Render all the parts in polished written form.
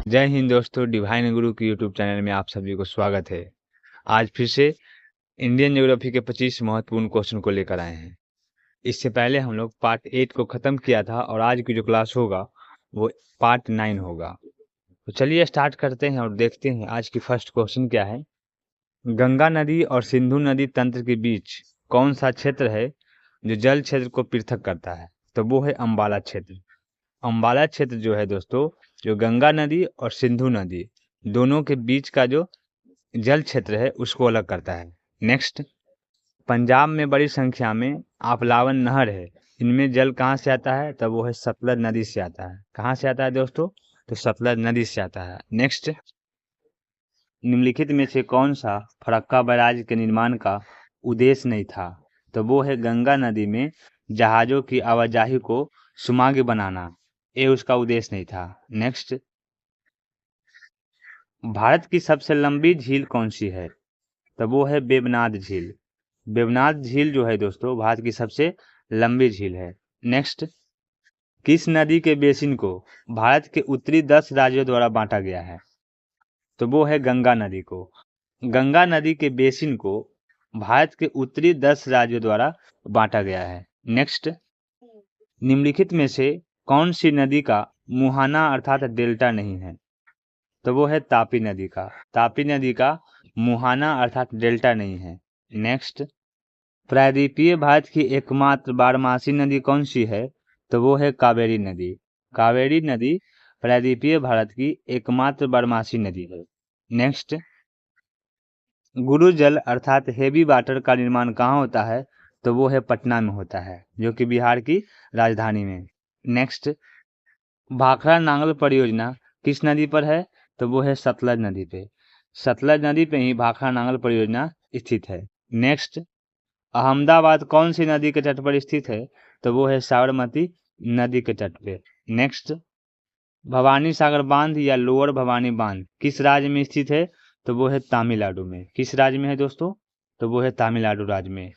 जय हिंद दोस्तों, डिवाइन गुरु के यूट्यूब चैनल में आप सभी को स्वागत है। आज फिर से इंडियन ज्योग्राफी के 25 महत्वपूर्ण क्वेश्चन को लेकर आए हैं। इससे पहले हम लोग पार्ट 8 को ख़त्म किया था और आज की जो क्लास होगा वो पार्ट 9 होगा। तो चलिए स्टार्ट करते हैं और देखते हैं आज की फर्स्ट क्वेश्चन क्या है। गंगा नदी और सिंधु नदी तंत्र के बीच कौन सा क्षेत्र है जो जल क्षेत्र को पृथक करता है? तो वो है अम्बाला क्षेत्र। अम्बाला क्षेत्र जो है दोस्तों, जो गंगा नदी और सिंधु नदी दोनों के बीच का जो जल क्षेत्र है उसको अलग करता है। नेक्स्ट, पंजाब में बड़ी संख्या में आपलावन नहर है, इनमें जल कहाँ से आता है? तब वो है सतलज नदी से आता है। कहाँ से आता है दोस्तों? तो सतलज नदी से आता है। नेक्स्ट, निम्नलिखित में से कौन सा फरक्का बैराज के निर्माण का उद्देश्य नहीं था? तो वो है गंगा नदी में जहाज़ों की आवाजाही को सुगम बनाना, ये उसका उद्देश्य नहीं था। नेक्स्ट, भारत की सबसे लंबी झील कौन सी है? तो वो है वेवनाथ झील। वेवनाथ झील जो है दोस्तों भारत की सबसे लंबी झील है। नेक्स्ट, किस नदी के बेसिन को भारत के उत्तरी 10 राज्यों द्वारा बांटा गया है? तो वो है गंगा नदी को। गंगा नदी के बेसिन को भारत के उत्तरी 10 राज्यों द्वारा बांटा गया है। नेक्स्ट, निम्नलिखित में से कौन सी नदी का मुहाना अर्थात डेल्टा नहीं है? तो वो है तापी नदी का। तापी नदी का मुहाना अर्थात डेल्टा नहीं है। नेक्स्ट, प्रायद्वीपीय भारत की एकमात्र बारमासी नदी कौन सी है? तो वो है कावेरी नदी। कावेरी नदी प्रायद्वीपीय भारत की एकमात्र बारमासी नदी है। नेक्स्ट, गुरु जल अर्थात हेवी वाटर का निर्माण कहाँ होता है? तो वो है पटना में होता है, जो कि बिहार की राजधानी में। नेक्स्ट, भाखड़ा नांगल परियोजना किस नदी पर है? तो वो है सतलज नदी पे। सतलज नदी पे ही भाखड़ा नांगल परियोजना स्थित है। नेक्स्ट, अहमदाबाद कौन सी नदी के तट पर स्थित है? तो वो है साबरमती नदी के तट पे। नेक्स्ट, भवानी सागर बांध या लोअर भवानी बांध किस राज्य में स्थित है? तो वो है तमिलनाडु में। किस राज्य में है दोस्तों? तो वो है तमिलनाडु राज्य में।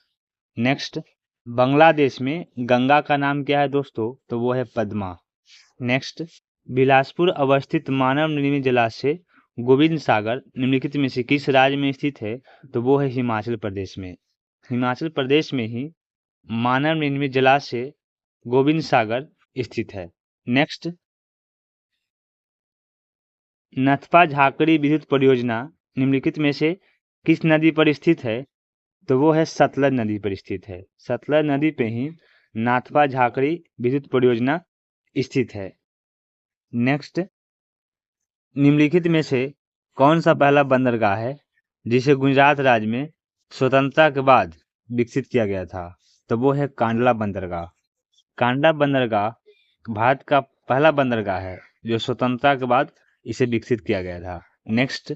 नेक्स्ट, बांग्लादेश में गंगा का नाम क्या है दोस्तों? तो वो है पद्मा। नेक्स्ट, बिलासपुर अवस्थित मानव निर्मित जलाशय गोविंद सागर निम्नलिखित में से किस राज्य में स्थित है? तो वो है हिमाचल प्रदेश में। हिमाचल प्रदेश में ही मानव निर्मित जलाशय गोविंद सागर स्थित है। नेक्स्ट, नथपा झाकड़ी विद्युत परियोजना निम्नलिखित में से किस नदी पर स्थित है? तो वो है सतलज नदी पर स्थित है। सतलज नदी पे ही नाथपा झाकड़ी विद्युत परियोजना स्थित है। नेक्स्ट, निम्नलिखित में से कौन सा पहला बंदरगाह है जिसे गुजरात राज्य में स्वतंत्रता के बाद विकसित किया गया था? तो वो है कांडला बंदरगाह। कांडला बंदरगाह भारत का पहला बंदरगाह है जो स्वतंत्रता के बाद इसे विकसित किया गया था। नेक्स्ट,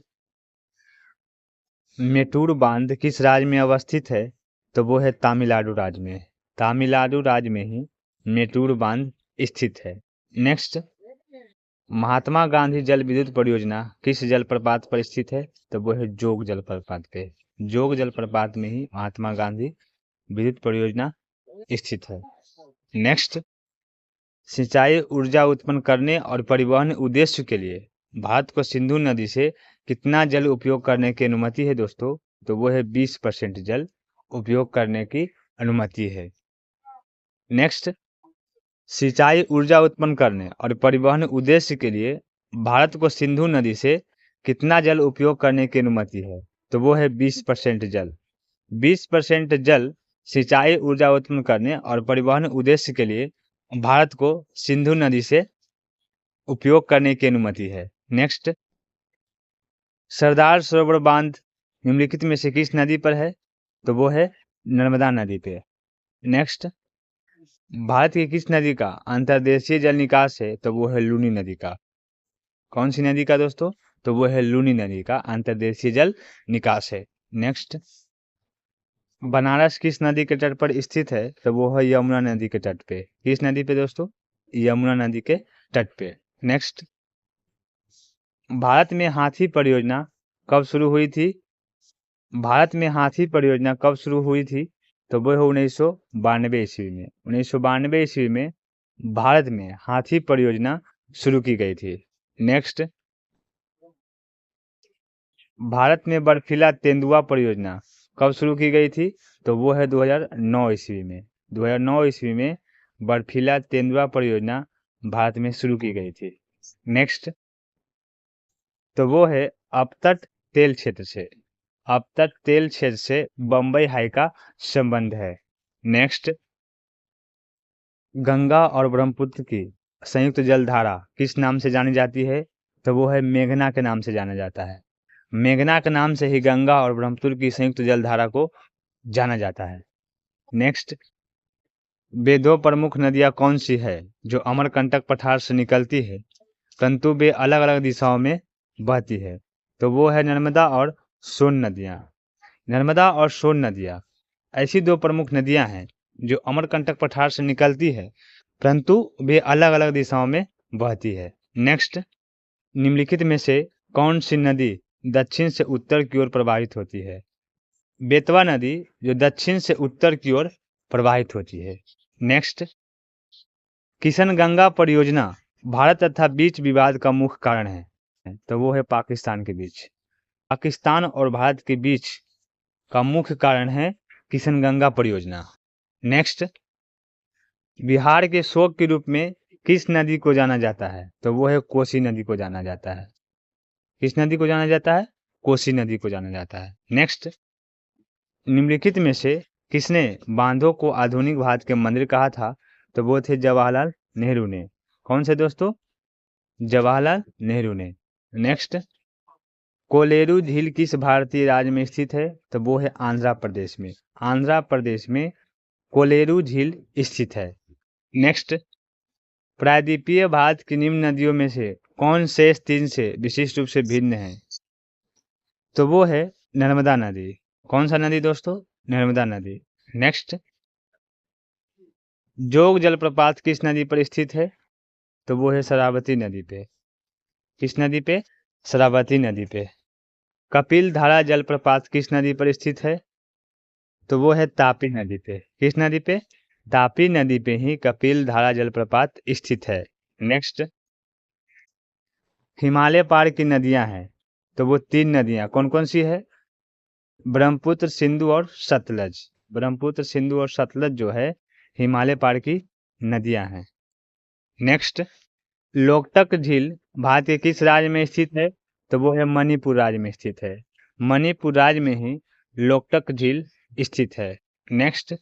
मेटूर बांध किस राज्य में अवस्थित है? तो वो है तमिलनाडु राज्य में। तमिलनाडु राज्य में ही मेटूर बांध स्थित है। नेक्स्ट, महात्मा गांधी जल विद्युत परियोजना किस जलप्रपात पर स्थित है? तो वो है जोग जलप्रपात पे। जोग जलप्रपात में ही महात्मा गांधी विद्युत परियोजना स्थित है। नेक्स्ट, सिंचाई ऊर्जा उत्पन्न करने और परिवहन उद्देश्य के लिए भारत को सिंधु नदी से कितना जल उपयोग करने की अनुमति है दोस्तों? तो वो है 20% जल उपयोग करने की अनुमति है। नेक्स्ट, सिंचाई ऊर्जा उत्पन्न करने और परिवहन उद्देश्य के लिए भारत को सिंधु नदी से कितना जल उपयोग करने की अनुमति है? तो वो है 20% जल। 20% जल सिंचाई ऊर्जा उत्पन्न करने और परिवहन उद्देश्य के लिए भारत को सिंधु नदी से उपयोग करने की अनुमति है। नेक्स्ट, सरदार सरोवर बांध निम्नलिखित में से किस नदी पर है? तो वो है नर्मदा नदी पे। नेक्स्ट, भारत की किस नदी का अंतर्देशीय जल निकास है? तो वो है लूनी नदी का। कौन सी नदी का दोस्तों? तो वो है लूनी नदी का अंतर्देशीय जल निकास है। नेक्स्ट, बनारस किस नदी के तट पर स्थित है? तो वो है यमुना नदी के तट पे। किस नदी पे दोस्तों? यमुना नदी के तट पे। नेक्स्ट, भारत में हाथी परियोजना कब शुरू हुई थी? भारत में हाथी परियोजना कब शुरू हुई थी? तो वो है 1992 ईस्वी में। 1992 ईस्वी में भारत में हाथी परियोजना शुरू की गई थी। नेक्स्ट, भारत में बर्फीला तेंदुआ परियोजना कब शुरू की गई थी? तो वो है 2009 ईस्वी में। 2009 ईस्वी में बर्फीला तेंदुआ परियोजना भारत में शुरू की गई थी। नेक्स्ट, तो वो है अपतट तेल क्षेत्र से। अपतट तेल क्षेत्र से बम्बई हाई का संबंध है। नेक्स्ट, गंगा और ब्रह्मपुत्र की संयुक्त जलधारा किस नाम से जानी जाती है? तो वो है मेघना के नाम से जाना जाता है। मेघना के नाम से ही गंगा और ब्रह्मपुत्र की संयुक्त जलधारा को जाना जाता है। नेक्स्ट, वे दो प्रमुख नदियां कौन सी है जो अमरकंटक पठार से निकलती है परंतु वे अलग अलग दिशाओं में बहती है? तो वो है नर्मदा और सोन नदियां। नर्मदा और सोन नदियां ऐसी दो प्रमुख नदियां हैं जो अमरकंटक पठार से निकलती है परंतु वे अलग अलग दिशाओं में बहती है। नेक्स्ट, निम्नलिखित में से कौन सी नदी दक्षिण से उत्तर की ओर प्रवाहित होती है? बेतवा नदी जो दक्षिण से उत्तर की ओर प्रवाहित होती है। नेक्स्ट, किशनगंगा परियोजना भारत तथा बीच विवाद का मुख्य कारण है। तो वो है पाकिस्तान के बीच। पाकिस्तान और भारत के बीच का मुख्य कारण है किशनगंगा परियोजना। नेक्स्ट, बिहार के शोक के रूप में किस नदी को जाना जाता है? तो वो है कोसी नदी को जाना जाता है। किस नदी को जाना जाता है? कोसी नदी को जाना जाता है। नेक्स्ट, निम्नलिखित में से किसने बांधों को आधुनिक भारत के मंदिर कहा था? तो वो थे जवाहरलाल नेहरू ने। कौन से दोस्तों? जवाहरलाल नेहरू ने। नेक्स्ट, कोलेरू झील किस भारतीय राज्य में स्थित है? तो वो है आंध्र प्रदेश में। आंध्र प्रदेश में कोलेरू झील स्थित है। नेक्स्ट, प्रायद्वीपीय भारत की निम्न नदियों में से कौन शेष तीन से विशिष्ट रूप से भिन्न है? तो वो है नर्मदा नदी। कौन सा नदी दोस्तों? नर्मदा नदी। नेक्स्ट, जोग जलप्रपात किस नदी पर स्थित है? तो वो है शरावती नदी पे। किस नदी पे? शरावती नदी पे। कपिल धारा जलप्रपात किस नदी पर स्थित है? तो वो है तापी नदी पे। किस नदी पे? तापी नदी पे ही कपिल धारा जलप्रपात स्थित है। नेक्स्ट, हिमालय पार की नदियां हैं तो वो तीन नदियां कौन कौन सी है? ब्रह्मपुत्र, सिंधु और सतलज। ब्रह्मपुत्र, सिंधु और सतलज जो है हिमालय पार की नदियां हैं। नेक्स्ट, लोकटक झील भारत के किस राज्य में स्थित है? तो वो है मणिपुर राज्य में स्थित है। मणिपुर राज्य में ही लोकटक झील स्थित है। नेक्स्ट,